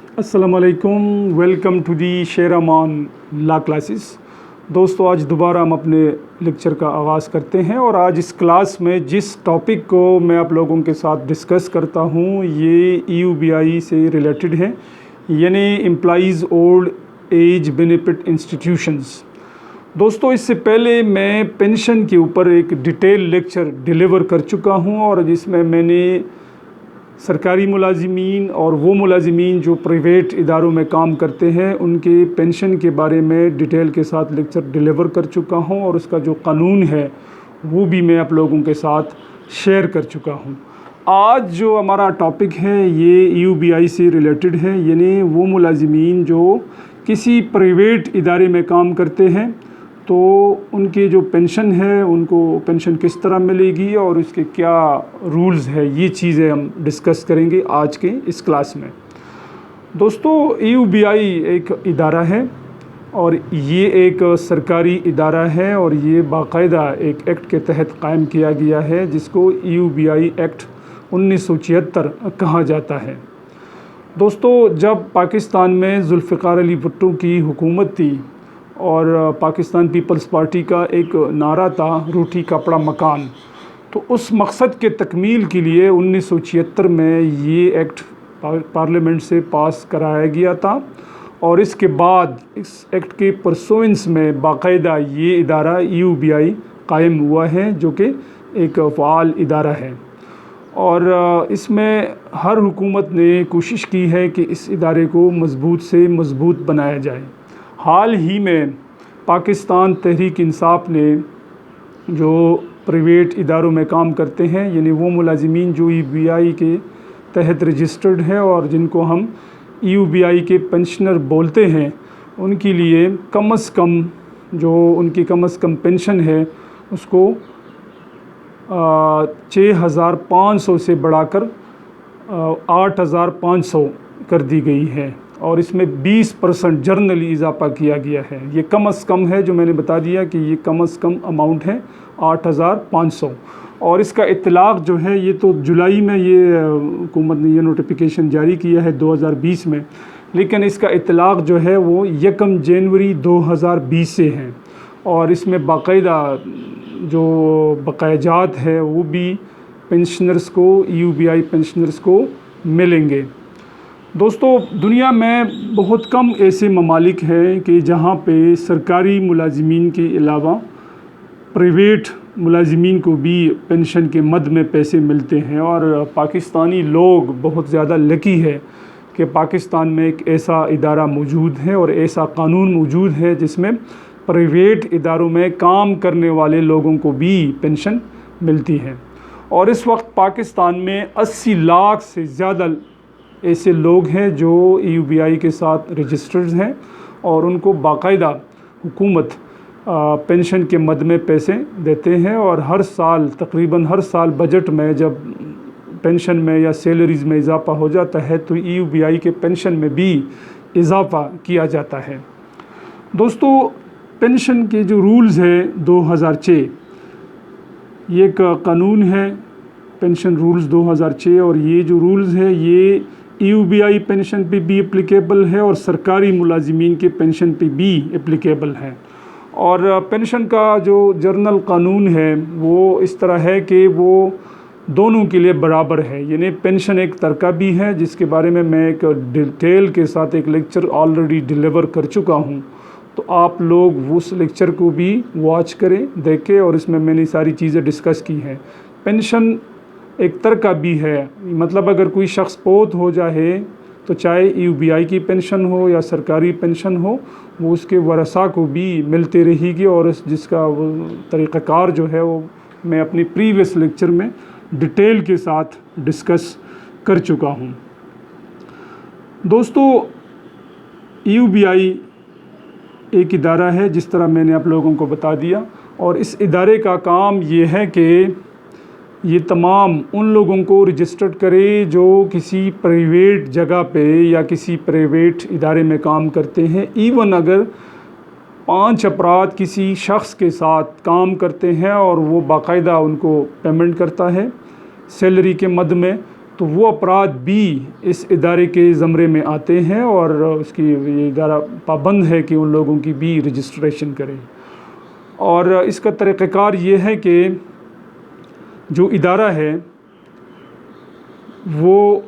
अस्सलाम वालेकुम, welcome to the शेर अमान ला क्लासेस। दोस्तों, आज दोबारा हम अपने लेक्चर का आगाज़ करते हैं और आज इस क्लास में जिस टॉपिक को मैं आप लोगों के साथ डिस्कस करता हूँ ये EUBI से रिलेटेड है, यानी employees old age benefit institutions. दोस्तों, इससे पहले मैं पेंशन के ऊपर एक डिटेल लेक्चर डिलीवर कर चुका हूँ और जिसमें मैंने सरकारी मुलाजिमीन और वो मुलाजिमीन जो प्राइवेट इदारों में काम करते हैं उनके पेंशन के बारे में डिटेल के साथ लेक्चर डिलीवर कर चुका हूं और उसका जो कानून है वो भी मैं आप लोगों के साथ शेयर कर चुका हूं। आज जो हमारा टॉपिक है ये EUBI से रिलेटेड है, यानी वो मुलाजिमीन जो किसी प्राइवेट इदारे में काम करते हैं तो उनकी जो पेंशन है उनको पेंशन किस तरह मिलेगी और उसके क्या रूल्स है, ये चीज़ें हम डिस्कस करेंगे आज के इस क्लास में। दोस्तों, EUBI एक इदारा है और ये एक सरकारी इदारा है और ये बाकायदा एक एक्ट के तहत कायम किया गया है जिसको EUBI एक्ट 1976 कहा जाता है। दोस्तों, जब पाकिस्तान में जुल्फ़िकार अली भुट्टो की हुकूमत थी और पाकिस्तान पीपल्स पार्टी का एक नारा था रोटी कपड़ा मकान, तो उस मकसद के तकमील के लिए 1976 में ये एक्ट पार्लियामेंट से पास कराया गया था और इसके बाद इस एक्ट के परसुएंस में बाकायदा ये इदारा EUBI कायम हुआ है जो कि एक फ़ाल इदारा है और इसमें हर हुकूमत ने कोशिश की है कि इस इदारे को मज़बूत से मज़बूत बनाया जाए। हाल ही में पाकिस्तान तहरीक इंसाफ ने जो प्राइवेट इदारों में काम करते हैं, यानी वो मुलाजिमीन जो EUBI के तहत रजिस्टर्ड है और जिनको हम EUBI के पेंशनर बोलते हैं, उनके लिए कम से कम जो उनकी कम से कम पेंशन है उसको 6,500 से बढ़ाकर 8,500 कर दी गई है और इसमें 20% जर्नली इजाफा किया गया है। ये कम से कम है, जो मैंने बता दिया कि ये कम से कम अमाउंट है 8,500 और इसका इतलाक़ जो है ये तो जुलाई में ये हुकूमत ने ये नोटिफिकेशन जारी किया है 2020 में, लेकिन इसका इतलाक़ जो है वो 1 जनवरी 2020 से है और इसमें बाकायदा जो बकायाजात है वो भी पेंशनर्स को EUBI पेंशनर्स को मिलेंगे। दोस्तों, दुनिया में बहुत कम ऐसे ममालिक हैं कि जहाँ पे सरकारी मुलाजिमीन के अलावा प्राइवेट मुलाजिमीन को भी पेंशन के मद में पैसे मिलते हैं और पाकिस्तानी लोग बहुत ज़्यादा लकी है कि पाकिस्तान में एक ऐसा इदारा मौजूद है और ऐसा कानून मौजूद है जिसमें प्राइवेट इदारों में काम करने वाले लोगों को भी पेंशन मिलती है। और इस वक्त पाकिस्तान में 80 लाख से ज़्यादा ऐसे लोग हैं जो EUBI के साथ रजिस्टर्ड हैं और उनको बाकायदा हुकूमत पेंशन के मद में पैसे देते हैं और हर साल तकरीबन हर साल बजट में जब पेंशन में या सैलरीज़ में इजाफ़ा हो जाता है तो EUBI के पेंशन में भी इजाफ़ा किया जाता है। दोस्तों, पेंशन के जो रूल्स हैं 2006, ये एक कानून है पेंशन रूल्स 2006 और ये जो रूल्स है ये EUBI पेंशन पे भी एप्लीकेबल है और सरकारी मुलाजिमीन के पेंशन पे भी एप्लीकेबल है। और पेंशन का जो जर्नल कानून है वो इस तरह है कि वो दोनों के लिए बराबर है, यानी पेंशन एक तरका भी है जिसके बारे में मैं एक डिटेल के साथ एक लेक्चर ऑलरेडी डिलीवर कर चुका हूँ, तो आप लोग उस लेक्चर को भी वॉच करें, देखें और इसमें मैंने सारी चीज़ें डिस्कस की हैं। पेंशन एक तरका भी है, मतलब अगर कोई शख्स फौत हो जाए तो चाहे EUBI की पेंशन हो या सरकारी पेंशन हो वो उसके वरसा को भी मिलती रहेगी और जिसका वो तरीक़ाकार जो है वो मैं अपनी प्रीवियस लेक्चर में डिटेल के साथ डिस्कस कर चुका हूँ। दोस्तों, EUBI एक इदारा है जिस तरह मैंने आप लोगों को बता दिया और इस इदारे का काम ये है कि ये तमाम उन लोगों को रजिस्टर्ड करे जो किसी प्राइवेट जगह पे या किसी प्राइवेट इदारे में काम करते हैं। इवन अगर 5 अफराद किसी शख्स के साथ काम करते हैं और वो बाकायदा उनको पेमेंट करता है सैलरी के मद में, तो वो अफराद भी इस इदारे के ज़मरे में आते हैं और उसकी ये इदारा पाबंद है कि उन लोगों की भी रजिस्ट्रेशन करें। और इसका तरीक़ाकार ये है कि जो इदारा है वो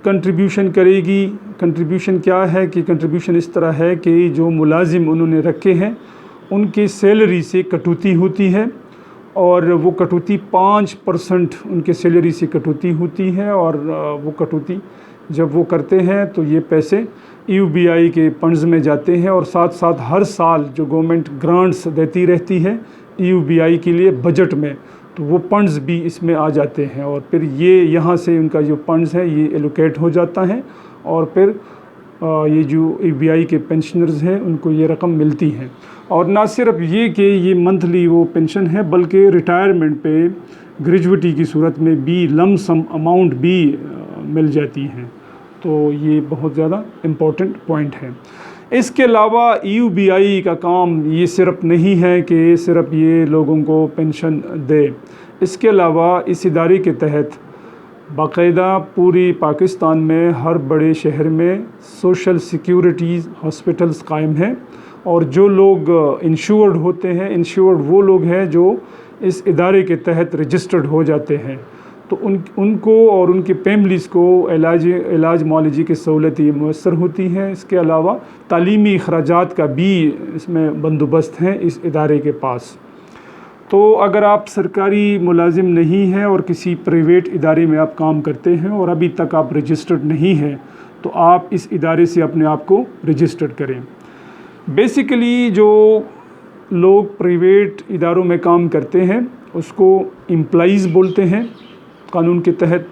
कंट्रीब्यूशन करेगी। कंट्रीब्यूशन क्या है कि कंट्रीब्यूशन इस तरह है कि जो मुलाजिम उन्होंने रखे हैं उनकी सैलरी से कटौती होती है, और वो कटौती 5% उनके सैलरी से कटौती होती है। और वो कटौती जब वो करते हैं तो ये पैसे यूबीआई के फंड्स में जाते हैं, और साथ साथ हर साल जो गवर्नमेंट ग्रांट्स देती रहती है यूबीआई के लिए बजट में, तो वो फंड्स भी इसमें आ जाते हैं, और फिर ये यहाँ से उनका जो फंड्स है ये एलोकेट हो जाता है, और फिर ये जो यूबीआई के पेंशनर्स हैं उनको ये रकम मिलती है। और ना सिर्फ ये कि ये मंथली वो पेंशन है, बल्कि रिटायरमेंट पे ग्रेजुएटी की सूरत में भी लम सम अमाउंट भी मिल जाती हैं। तो ये बहुत ज़्यादा इम्पोर्टेंट पॉइंट है। इसके अलावा यूबीआई का काम ये सिर्फ नहीं है कि सिर्फ ये लोगों को पेंशन दे। इसके अलावा इस इदारे के तहत बाकायदा पूरी पाकिस्तान में हर बड़े शहर में सोशल सिक्योरिटीज़ हॉस्पिटल्स कायम हैं, और जो लोग इंश्योर्ड होते हैं, इंश्योर्ड वो लोग हैं जो इस इदारे के तहत रजिस्टर्ड हो जाते हैं, तो उनको और उनकी फैमिलीज़ को इलाज मुआलजे की सहूलतें मुयस्सर होती हैं। इसके अलावा तालीमी अखराजात का भी इसमें बंदोबस्त है इस इदारे के पास। तो अगर आप सरकारी मुलाजिम नहीं हैं और किसी प्राइवेट इदारे में आप काम करते हैं और अभी तक आप रजिस्टर्ड नहीं हैं, तो आप इस इदारे से अपने आप को रजिस्टर्ड करें। बेसिकली जो लोग प्राइवेट इदारों में काम करते हैं उसको एम्प्लॉइज़ बोलते हैं कानून के तहत,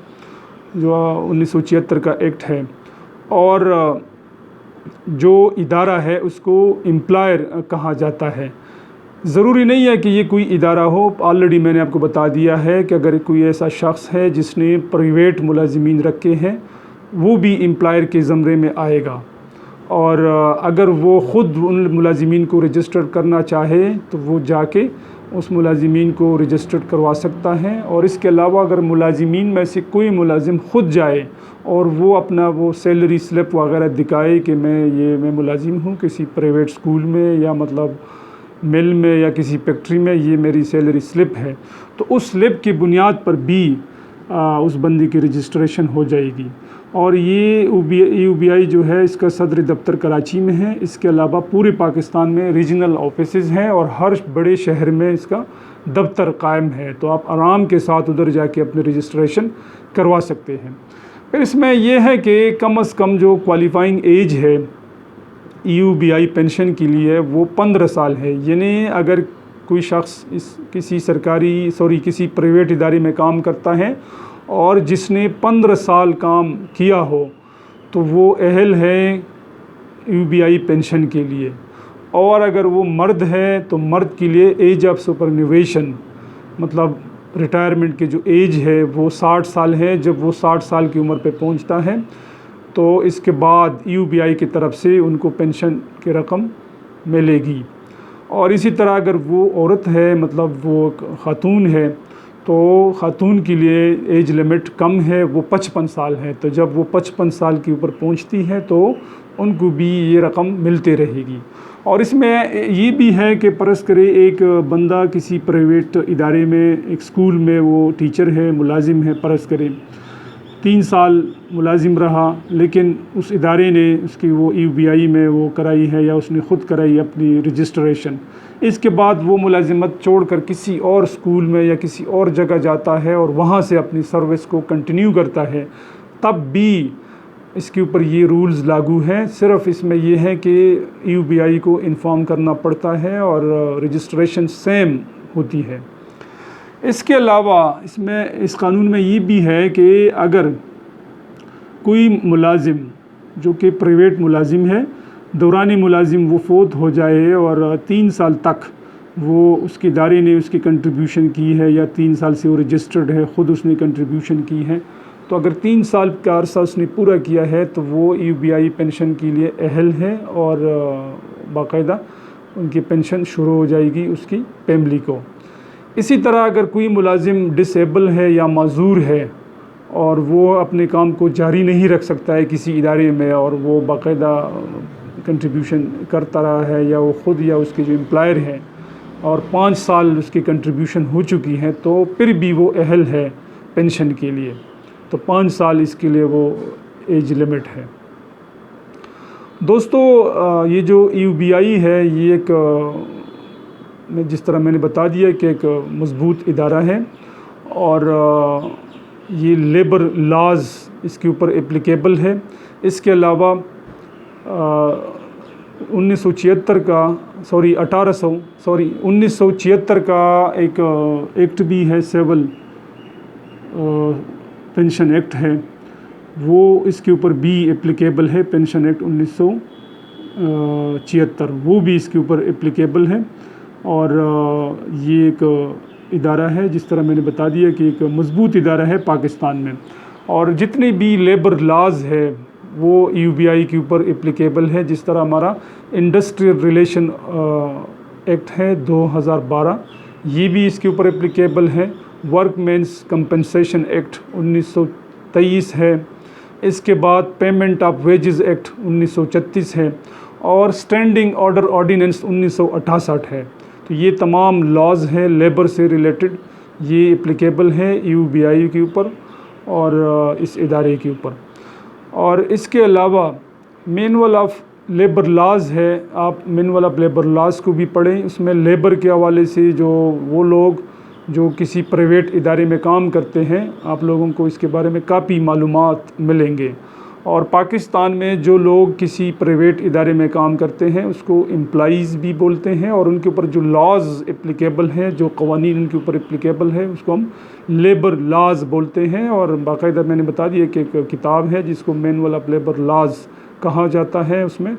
जो 1976 का एक्ट है, और जो इदारा है उसको एम्प्लॉयर कहा जाता है। ज़रूरी नहीं है कि ये कोई इदारा हो। ऑलरेडी मैंने आपको बता दिया है कि अगर कोई ऐसा शख्स है जिसने प्राइवेट मुलाजिमीन रखे हैं, वो भी एम्प्लॉयर के ज़मरे में आएगा, और अगर वो ख़ुद उन मुलाजिमीन को रजिस्टर करना चाहे तो वो जाके उस मुलाजिमीन को रजिस्टर्ड करवा सकता है। और इसके अलावा अगर मुलाजिमीन में से कोई मुलाजिम ख़ुद जाए और वो अपना वो सैलरी स्लिप वगैरह दिखाए कि मैं मुलाजिम हूँ किसी प्राइवेट स्कूल में या मतलब मिल में या किसी फैक्ट्री में, ये मेरी सैलरी स्लिप है, तो उस स्लिप की बुनियाद पर भी उस बंदी की रजिस्ट्रेशन हो जाएगी। और ये यूबीआई जो है इसका सदर दफ्तर कराची में है। इसके अलावा पूरे पाकिस्तान में रीजनल ऑफिसेज़ हैं और हर बड़े शहर में इसका दफ्तर कायम है, तो आप आराम के साथ उधर जाके अपने रजिस्ट्रेशन करवा सकते हैं। फिर इसमें यह है कि कम से कम जो क्वालिफाइंग एज है यूबीआई पेंशन के लिए वो 15 साल है। यानी अगर कोई शख्स किसी प्राइवेट इदारे में काम करता है और जिसने 15 साल काम किया हो तो वो अहल है यूबीआई पेंशन के लिए। और अगर वो मर्द है तो मर्द के लिए एज ऑफ सुपरन्यूवेशन, मतलब रिटायरमेंट की जो एज है वो 60 साल है। जब वो 60 साल की उम्र पे पहुंचता है तो इसके बाद यूबीआई की तरफ से उनको पेंशन की रकम मिलेगी। और इसी तरह अगर वो औरत है, मतलब वो खातून है, तो ख़ातून के लिए एज लिमिट कम है, वो 55 साल है। तो जब वो 55 साल के ऊपर पहुंचती है तो उनको भी ये रकम मिलती रहेगी। और इसमें ये भी है कि परस करे एक बंदा किसी प्राइवेट इदारे में, एक स्कूल में वो टीचर है, मुलाजिम है, परस करे 3 साल मुलाजिम रहा, लेकिन उस इदारे ने उसकी वो यूबीआई में वो कराई है या उसने ख़ुद कराई अपनी रजिस्ट्रेशन। इसके बाद वो मुलाजिमत छोड़कर किसी और स्कूल में या किसी और जगह जाता है और वहाँ से अपनी सर्विस को कंटिन्यू करता है, तब भी इसके ऊपर ये रूल्स लागू हैं। सिर्फ इसमें यह है कि यूबीआई को इन्फॉर्म करना पड़ता है और रजिस्ट्रेशन सेम होती है। इसके अलावा इसमें इस कानून में ये भी है कि अगर कोई मुलाजिम जो कि प्राइवेट मुलाजिम है, दौरानी मुलाजिम वो फोत हो जाए और 3 साल तक वो उसके इदारे ने उसकी कंट्रीब्यूशन की है या 3 साल से वो रजिस्टर्ड है, ख़ुद उसने कंट्रीब्यूशन की है, तो अगर 3 साल का अरसा उसने पूरा किया है तो वो यूबीआई पेंशन के लिए अहल है और बाकायदा उनकी पेंशन शुरू हो जाएगी उसकी फैमिली को। इसी तरह अगर कोई मुलाजिम डिसेबल है या माजूर है और वो अपने काम को जारी नहीं रख सकता है किसी इदारे में, और वो बाकायदा कंट्रीब्यूशन करता रहा है, या वो ख़ुद या उसके जो एम्प्लॉयर हैं, और 5 साल उसकी कंट्रीब्यूशन हो चुकी हैं, तो फिर भी वो अहल है पेंशन के लिए। तो 5 साल इसके लिए वो एज लिमिट है। दोस्तों, ये जो UBI है, ये जिस तरह मैंने बता दिया कि एक मजबूत इदारा है, और ये लेबर लॉज इसके ऊपर एप्लीकेबल है। इसके अलावा 1976 का एक एक्ट भी है, सिविल पेंशन एक्ट है, वो इसके ऊपर भी एप्लीकेबल है। पेंशन एक्ट 1976 वो भी इसके ऊपर एप्लीकेबल है। और ये एक इदारा है, जिस तरह मैंने बता दिया कि एक मजबूत इदारा है पाकिस्तान में, और जितने भी लेबर लॉज है वो UBI के ऊपर एप्लीकेबल है। जिस तरह हमारा इंडस्ट्रियल रिलेशन एक्ट है 2012, ये भी इसके ऊपर एप्लीकेबल है। वर्कमेंस कंपनसेशन एक्ट 1923 है। इसके बाद पेमेंट ऑफ वेजेस एक्ट 1936 है, और स्टैंडिंग ऑर्डर ऑर्डिनेंस 1968 है। तो ये तमाम लॉज हैं लेबर से रिलेटेड, ये एप्लीकेबल है UBI के ऊपर और इस इदारे के ऊपर। और इसके अलावा मैनुअल ऑफ लेबर लॉज है, आप मैनुअल ऑफ लेबर लॉज को भी पढ़ें। उसमें लेबर के हवाले से जो वो लोग जो किसी प्राइवेट इदारे में काम करते हैं, आप लोगों को इसके बारे में काफ़ी मालूमात मिलेंगे। और पाकिस्तान में जो लोग किसी प्राइवेट इदारे में काम करते हैं उसको एम्प्लॉइज़ भी बोलते हैं, और उनके ऊपर जो लॉज एप्लीकेबल हैं, जो कवानीन उनके ऊपर एप्लीकेबल है, उसको हम लेबर लॉज बोलते हैं। और बाकायदा मैंने बता दिया कि एक किताब है जिसको मैनुअल ऑफ लेबर लॉज कहा जाता है, उसमें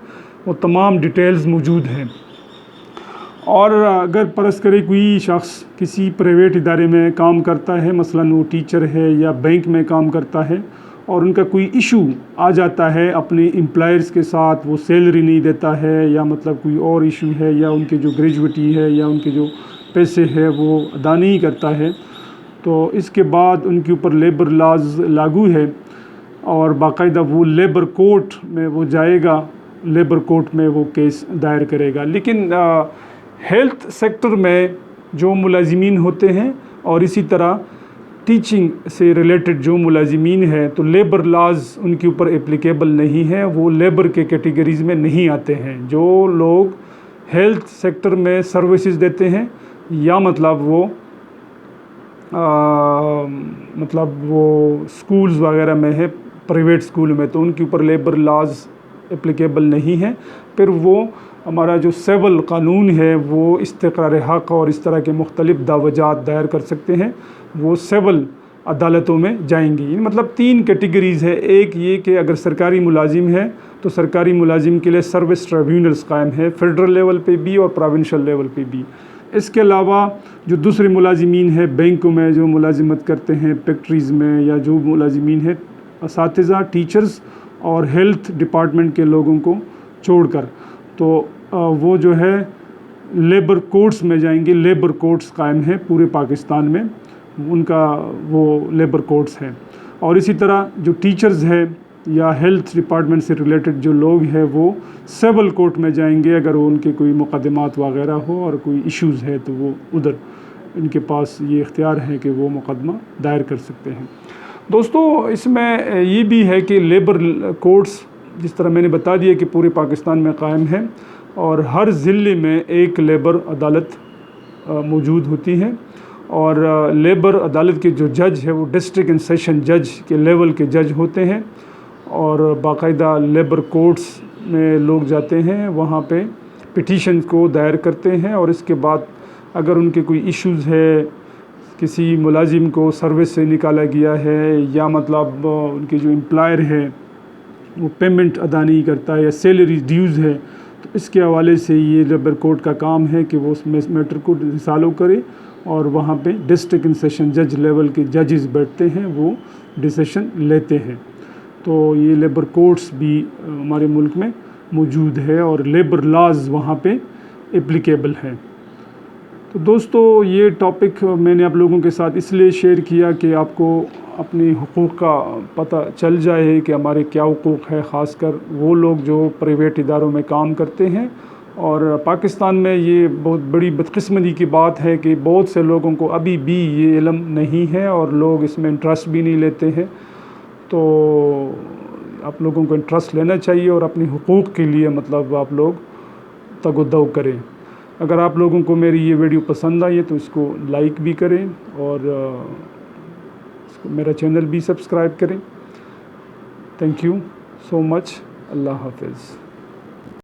वो तमाम डिटेल्स मौजूद हैं। और अगर परस करे कोई शख्स किसी प्राइवेट इदारे में काम करता है, मसलन वो टीचर है या बैंक में काम करता है, और उनका कोई इशू आ जाता है अपने एम्प्लॉयर्स के साथ, वो सैलरी नहीं देता है, या मतलब कोई और इशू है, या उनके जो ग्रेजुएटी है या उनके जो पैसे है वो अदा नहीं करता है, तो इसके बाद उनके ऊपर लेबर लॉज लागू है, और बाकायदा वो लेबर कोर्ट में वो जाएगा, लेबर कोर्ट में वो केस दायर करेगा। लेकिन हेल्थ सेक्टर में जो मुलाजिमीन होते हैं, और इसी तरह टीचिंग से रिलेटेड जो मुलाजिमीन हैं, तो लेबर लॉज उनके ऊपर एप्लीकेबल नहीं है, वो लेबर के कैटेगरीज़ में नहीं आते हैं। जो लोग हेल्थ सेक्टर में सर्विसेज देते हैं, या मतलब वो स्कूल्स वगैरह में है, प्राइवेट स्कूल में, तो उनके ऊपर लेबर लॉज एप्लीकेबल नहीं है। फिर वो हमारा जो सिविल कानून है, वो इस्तिक़रार हक़ और इस तरह के मुख्तलिफ़ दावजात दायर कर सकते हैं, वो सिविल अदालतों में जाएंगी। मतलब 3 कैटेगरीज़ है। एक ये कि अगर सरकारी मुलाजिम है तो सरकारी मुलाजिम के लिए सर्विस ट्रिब्यूनल्स कायम है, फेडरल लेवल पे भी और प्रोविंशियल लेवल पे भी। इसके अलावा जो दूसरे मुलाजिमीन है, बैंकों में जो मुलाजिमत करते हैं, फैक्ट्रीज़ में, या जो मुलाजिमीन है असातिज़ा, टीचर्स और हेल्थ डिपार्टमेंट के लोगों को छोड़कर, तो वो जो है लेबर कोर्ट्स में जाएंगे। लेबर कोर्ट्स कायम हैं पूरे पाकिस्तान में, उनका वो लेबर कोर्ट्स हैं। और इसी तरह जो टीचर्स है या हेल्थ डिपार्टमेंट से रिलेटेड जो लोग हैं, वो सिविल कोर्ट में जाएंगे अगर वो उनके कोई मुकदमात वगैरह हो और कोई इश्यूज़ है, तो वो उधर इनके पास ये इख्तियार है कि वो मुकदमा दायर कर सकते हैं। दोस्तों, इसमें ये भी है कि लेबर कोर्ट्स जिस तरह मैंने बता दिया कि पूरे पाकिस्तान में कायम है, और हर ज़िले में एक लेबर अदालत मौजूद होती है। और लेबर अदालत के जो जज है वो डिस्ट्रिक्ट एंड सेशन जज के लेवल के जज होते हैं, और बाकायदा लेबर कोर्ट्स में लोग जाते हैं, वहाँ पे पिटीशन को दायर करते हैं। और इसके बाद अगर उनके कोई इश्यूज़ है, किसी मुलाजिम को सर्विस से निकाला गया है, या मतलब उनके जो एम्प्लॉयर है वो पेमेंट अदा नहीं करता है, या सैलरी ड्यूज़ है, तो इसके हवाले से ये लेबर कोर्ट का काम है कि वो उस मैटर को रिसॉल्व करे, और वहाँ पे डिस्ट्रिक्ट एंड सेशन जज लेवल के जजेस बैठते हैं, वो डिसीशन लेते हैं। तो ये लेबर कोर्ट्स भी हमारे मुल्क में मौजूद है, और लेबर लॉज वहाँ पे एप्लीकेबल है। तो दोस्तों, ये टॉपिक मैंने आप लोगों के साथ इसलिए शेयर किया कि आपको अपने हुकूक़ का पता चल जाए कि हमारे क्या हुकूक़ है, ख़ासकर वो लोग जो प्राइवेट इदारों में काम करते हैं। और पाकिस्तान में ये बहुत बड़ी बदकिस्मती की बात है कि बहुत से लोगों को अभी भी ये इल्म नहीं है और लोग इसमें इंटरेस्ट भी नहीं लेते हैं। तो आप लोगों को इंटरेस्ट लेना चाहिए और अपने हुकूक़ के लिए मतलब आप लोग तगो-दो करें। अगर आप लोगों को मेरी ये वीडियो पसंद आई है तो इसको लाइक भी करें और मेरा चैनल भी सब्सक्राइब करें। Thank you so much. अल्लाह हाफ़िज़।